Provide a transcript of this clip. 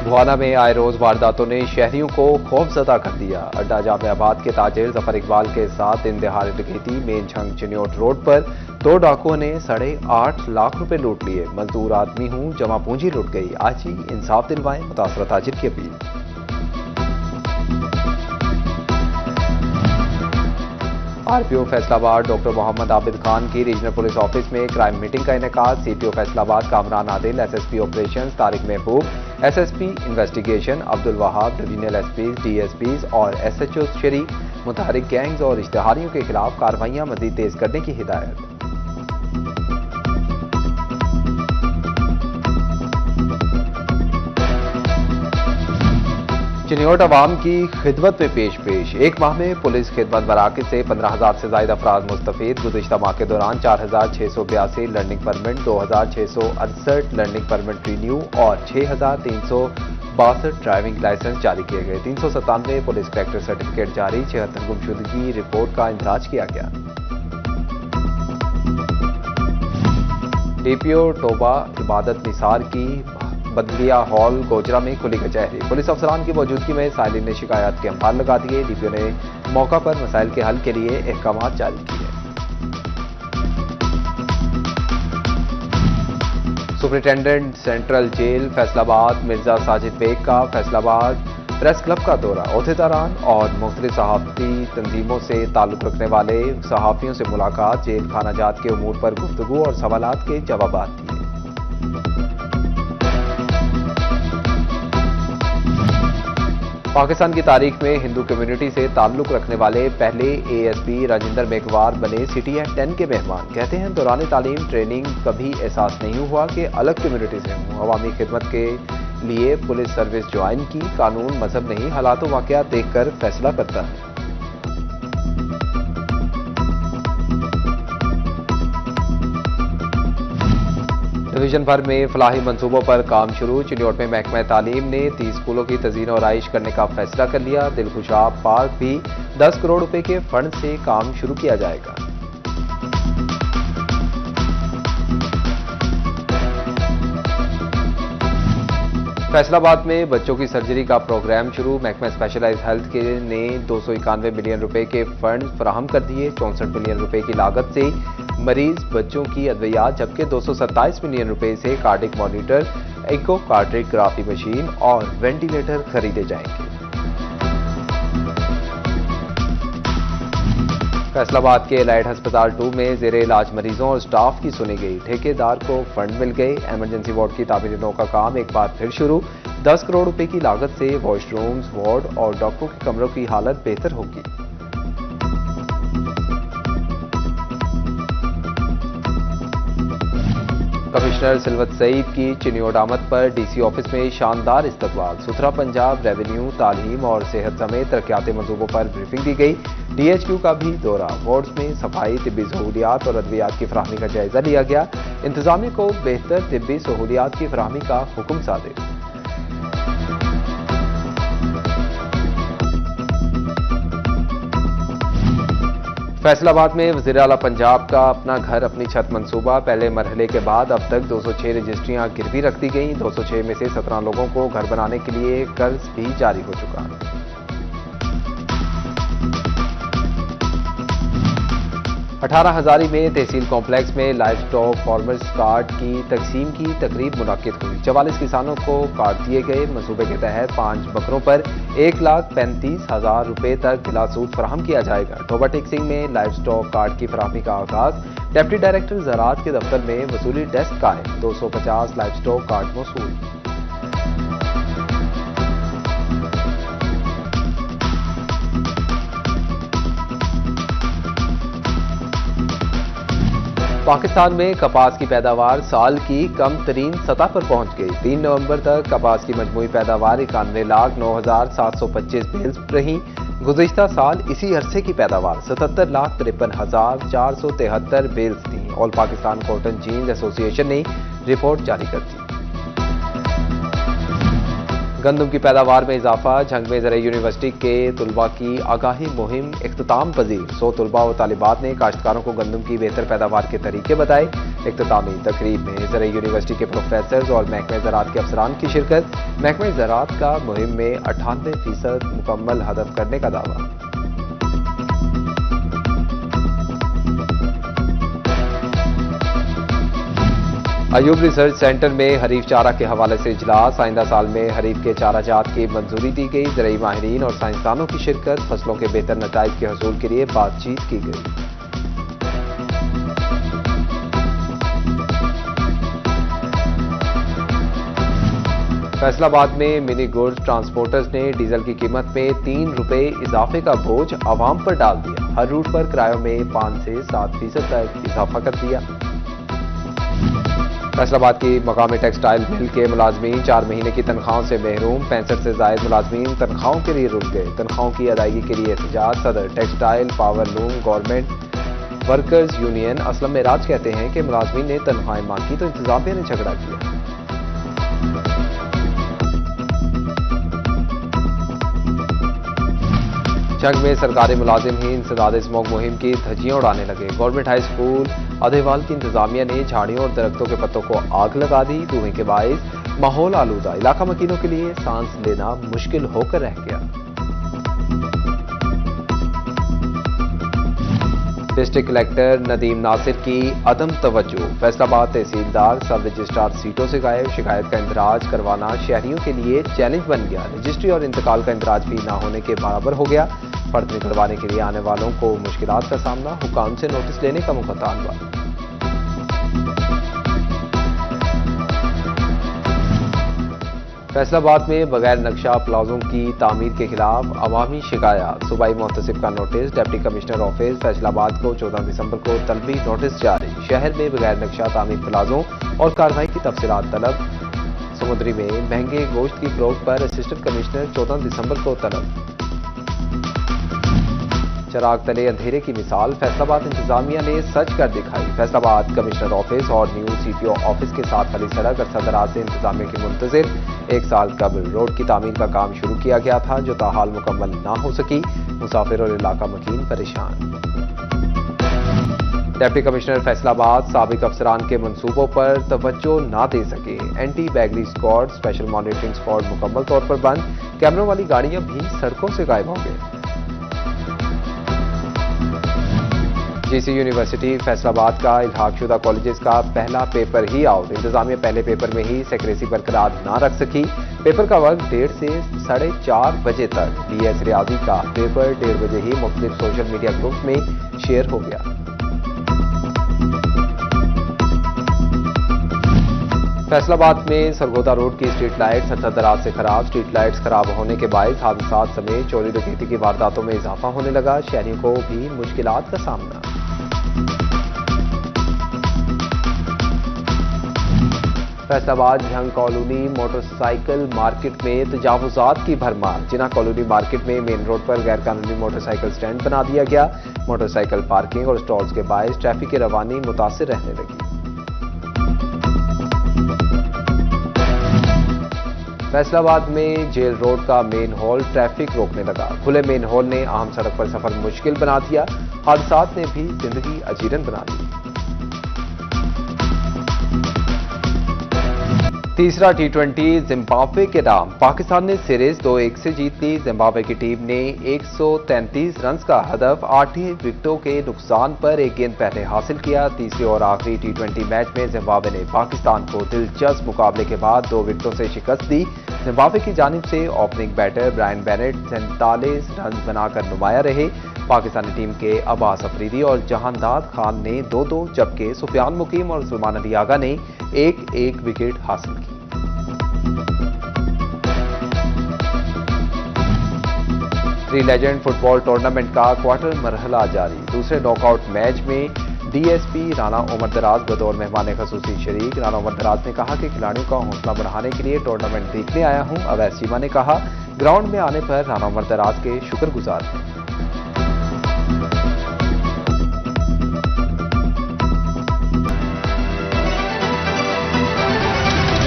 भुआना में आए रोज वारदातों ने शहरियों को खौफजदा कर दिया। अड्डा जामियाबाद के ताजिर जफर इकबाल के साथ दिन दहाड़े डकैती। मेन झंग चिन्योट रोड पर 2 डाकुओं ने 8.5 लाख रुपए लूट लिए। मजदूर आदमी हूं, जमा पूंजी लुट गई। आज ही इंसाफ दिलवाएं, मुतासरा ताजिर की अपील। आरपीओ फैसलाबाद डॉक्टर मोहम्मद आबिद खान की रीजनल पुलिस ऑफिस में क्राइम मीटिंग का इनेकाद। CPO Faisalabad Kamran Adil, SSP operations Tariq Mahboob, SSP investigation Abdul Wahab, divisional SPs, DSPs और एसएचओ शरीक मुतहरिक गैंग्स और इश्तिहारियों के खिलाफ कार्रवाइयां मजीद तेज करने की हिदायत। चिन्योट अवाम की खिदमत में पेश। एक माह में पुलिस खिदमत मराकज से 15,000 से ज्यादा अफराद मुस्तफीद। गुज़िश्ता माह के दौरान 4,682 learning permit, 2,668 learning permit renew और 6,362 ड्राइविंग लाइसेंस जारी किए गए। 397 पुलिस करेक्टर सर्टिफिकेट जारी। 76 गुमशुदगी रिपोर्ट का इंदराज किया गया। डीपीओ टोबा इबादत निसार की बदलिया हॉल गोजरा में खुली कचहरी। पुलिस अफसरान की मौजूदगी में साइलिन ने शिकायत के अंबार लगा दिए। डीपीओ ने मौका पर मसाइल के हल के लिए अहकाम जारी किए। Superintendent central jail Faisalabad Mirza Sajid Baig का फैसलाबाद प्रेस क्लब का दौरा। ओहदेदारान और मुख्तलिफ सहाफती तंजीमों से ताल्लुक रखने वाले सहाफियों से मुलाकात। जेल खाना जात के उमूर पर गुफ्तगू और सवालात के जवाब दिए। पाकिस्तान की तारीख में हिंदू कम्युनिटी से ताल्लुक रखने वाले पहले एएसपी राजेंद्र मेघवार बने सिटी एट 10 के मेहमान। कहते हैं दौरान तालीम ट्रेनिंग कभी एहसास नहीं हुआ कि अलग कम्युनिटी से हूं। अवामी खिदमत के लिए पुलिस सर्विस ज्वाइन की। कानून मजहब नहीं, हालात वाकयात देखकर फैसला करता है। डिवीजन भर में फलाही मंसूबों पर काम शुरू। चिन्योट में महकमा तालीम ने 30 स्कूलों की तज़ीन और आइश करने का फैसला कर लिया। दिलखुशाब पार्क भी 10 करोड़ रुपए के फंड से काम शुरू किया जाएगा। फैसलाबाद में बच्चों की सर्जरी का प्रोग्राम शुरू। महकमा स्पेशलाइज हेल्थ के ने 291 मिलियन रुपए के फंड फराहम कर दिए। 64 मिलियन रुपए की लागत से मरीज बच्चों की अद्वियात, जबकि 227 मिलियन रुपए से cardiac monitor, eco cardiography machine और वेंटिलेटर खरीदे जाएंगे। फैसलाबाद के एलाइड अस्पताल 2 में जेर इलाज मरीजों और स्टाफ की सुनी गई। ठेकेदार को फंड मिल गए। इमरजेंसी वार्ड की तामीरों का काम एक बार फिर शुरू। 10 करोड़ रुपए की लागत से वॉशरूम्स, वार्ड और डॉक्टरों के कमरों की हालत बेहतर होगी। कमिश्नर सिलवत सईद की चिन्योट आमद पर डीसी ऑफिस में शानदार इस्तकबाल। सुथरा पंजाब, रेवेन्यू, तालीम और सेहत समेत तरक्याती मंसूबों पर ब्रीफिंग दी गई। डीएचक्यू का भी दौरा। वार्ड्स में सफाई, तिब्बी सहूलियात और अद्वियात की फराहमी का जायजा लिया गया। इंतजामिया को बेहतर तिब्बी सहूलियात की फराहमी का हुक्म सादिर। फैसलाबाद में वज़ीर आला पंजाब का अपना घर अपनी छत मंसूबा। पहले मरहले के बाद अब तक 206 रजिस्ट्रियां गिरवी रख दी गई। 206 में से 17 लोगों को घर बनाने के लिए कर्ज भी जारी हो चुका। 18 हजारी में तहसील कॉम्प्लेक्स में लाइव स्टॉक फार्मर्स कार्ड की तकसीम की तकरीब मुनक्किद हुई। 44 किसानों को कार्ड दिए गए। मंसूबे के तहत 5 बकरों पर 1,35,000 रुपए तक गिला सूद फराहम किया जाएगा। टोबा टिक्सिंग में लाइव स्टॉक कार्ड की फराहमी का आगाज। डिप्टी डायरेक्टर ज़राअत के दफ्तर में वसूली डेस्क कायम। 250 लाइव स्टॉक कार्ड मौसूल। पाकिस्तान में कपास की पैदावार साल की कम तरीन सतह पर पहुंच गई। 3 नवंबर तक कपास की मजमूई पैदावार 91,09,725 बेल्स रही। गुज़िश्ता साल इसी अरसे की पैदावार 77,53,473 बेल्स थी। All Pakistan cotton gins association ने रिपोर्ट जारी कर दी। गंदम की पैदावार में इजाफा, झंग में ज़राई यूनिवर्सिटी के तुलबा की आगाही मुहिम इख्तिताम पजीर। 100 तुलबा और तालिबात ने काश्तकारों को गंदम की बेहतर पैदावार के तरीके बताए। इख्तितामी तकरीब में ज़राई यूनिवर्सिटी के प्रोफेसर और महकमे ज़राअत के अफसरान की शिरकत। महकमे ज़राअत का मुहिम में 98% मुकम्मल हदफ करने का दावा। अयूब रिसर्च सेंटर में हरीफ चारा के हवाले से इजलास। आइंदा साल में हरीफ के चारा जात की मंजूरी दी गई। ज़राई माहिरीन और साइंसदानों की शिरकत। फसलों के बेहतर नताइज के हसूल के लिए बातचीत की गई। फैसलाबाद में मिनी गुड्स ट्रांसपोर्टर्स ने डीजल की कीमत में 3 रुपए इजाफे का बोझ आवाम पर डाल दिया। हर रूट पर किरायों में 5 से 7% तक इजाफा कर दिया। फैसलाबाद की मकामी टेक्सटाइल मिल के मुलाजमीन 4 महीने की तनख्वाहों से महरूम। 65 से जायद मुलाजमीन तनख्वाहों के लिए रुक गए। तनख्वाहों की अदायगी के लिए एहतजाज। सदर textile power loom government workers union Aslam Meraj कहते हैं कि मुलाजमीन ने तनख्वाहें मांगी तो इंतजामिया ने झगड़ा किया। जंग में सरकारी मुलाजिम ही इंसदाद स्मोक मुहिम की धज्जियां उड़ाने लगे। गवर्नमेंट हाई स्कूल अदेवाल की इंतजामिया ने झाड़ियों और दरख्तों के पत्तों को आग लगा दी। धुएं के बायस माहौल आलूदा। इलाका मकीनों के लिए सांस लेना मुश्किल होकर रह गया। डिस्ट्रिक्ट कलेक्टर नदीम नासिर की अदम तवज्जो। फैसलाबाद तहसीलदार सब रजिस्ट्रार सीटों से गायब। शिकायत का इंदराज करवाना शहरियों के लिए चैलेंज बन गया। रजिस्ट्री और इंतकाल का इंदराज भी ना होने के बराबर हो गया। फर्द निकलवाने के लिए आने वालों को मुश्किलात का सामना। हुकाम से नोटिस लेने का मुकतानवा। फैसलाबाद में बगैर नक्शा प्लाजों की तामीर के खिलाफ अवामी शिकायत। सूबाई मोहतसिब का notice. Deputy commissioner office Faisalabad को 14 दिसंबर को तलबी नोटिस जारी। शहर में बगैर नक्शा तामीर प्लाजों और कार्रवाई की तफसीलात तलब। समुद्री में महंगे गोश्त की फरोख्त पर असिस्टेंट कमिश्नर 14 दिसंबर को तलब। चराग तले अंधेरे की मिसाल। फैसलाबाद इंतजामिया ने सच कर दिखाई। फैसलाबाद कमिश्नर ऑफिस और न्यू सीपीओ ऑफिस के साथ खली सड़क अरसा से इंतजामिया की मुंतजिर। 1 साल कबल रोड की तामीर का काम शुरू किया गया था जो ताहाल मुकम्मल ना हो सकी। मुसाफिर और इलाका मकीन परेशान। डिप्टी कमिश्नर फैसलाबाद साबिक अफसरान के मंसूबों पर तवज्जो ना दे सके। एंटी बैगरी स्क्वाड स्पेशल मॉनिटरिंग स्क्वाड मुकम्मल तौर पर बंद। कैमरों वाली गाड़ियां भी सड़कों से गायब हो गई। जीसी यूनिवर्सिटी फैसलाबाद का इल्हाकशुदा कॉलेजेस का पहला पेपर ही आउट। इंतजामिया पहले पेपर में ही सेक्रेसी बरकरार ना रख सकी। पेपर का वक्त 1:30 से 4:30 बजे तक। बीएस रियाजी का पेपर 1:30 बजे ही मुख्तलिफ सोशल मीडिया ग्रुप में शेयर हो गया। फैसलाबाद में सरगोदा रोड की स्ट्रीट लाइट्स दराज से खराब। स्ट्रीट लाइट्स खराब होने के बायस हादसात समेत चोरी डकैती की वारदातों में इजाफा होने लगा। शहरियों को भी मुश्किलात का सामना। Faisalabad Jhang colony motorcycle market में तजावुजात की भरमार। जिना कॉलोनी मार्केट में मेन रोड पर गैर कानूनी मोटरसाइकिल स्टैंड बना दिया गया। मोटरसाइकिल पार्किंग और स्टॉल्स के बायस ट्रैफिक की रवानी मुतासिर रहने लगी। फैसलाबाद में जेल रोड का मेन हॉल ट्रैफिक रोकने लगा। खुले मेन हॉल ने आम सड़क पर सफर मुश्किल बना दिया। हादसात ने भी जिंदगी अजीरन बना दी। तीसरा T20 जिम्बाब्वे के नाम। पाकिस्तान ने सीरीज 2-1 से जीत ली। जिम्बाब्वे की टीम ने 133 रन का हदफ 8 विकेटों के नुकसान पर 1 गेंद पहले हासिल किया। तीसरे और आखिरी T20 मैच में जिम्बाब्वे ने पाकिस्तान को दिलचस्प मुकाबले के बाद 2 विकेटों से शिकस्त दी। जिम्बाब्वे की जानिब से opening batter Brian Bennett 47 run बनाकर नुमाया रहे। पाकिस्तानी टीम के अब्बास अफरीदी और जहानदाद खान ने 2-2 जबकि सुफियान मुकीम और सलमान अली आगा ने 1-1 विकेट हासिल की। थ्री लेजेंड फुटबॉल टूर्नामेंट का क्वार्टर मरहला जारी। दूसरे नॉकआउट मैच में डीएसपी राना उमर दराज बतौर मेहमान खसूसी शरीक। राना उमर दराज ने कहा कि खिलाड़ियों का हौसला बढ़ाने के लिए टूर्नामेंट देखने आया हूं। अवैस चीमा ने कहा ग्राउंड में आने पर राना उमर दराज के शुक्रगुजार हैं।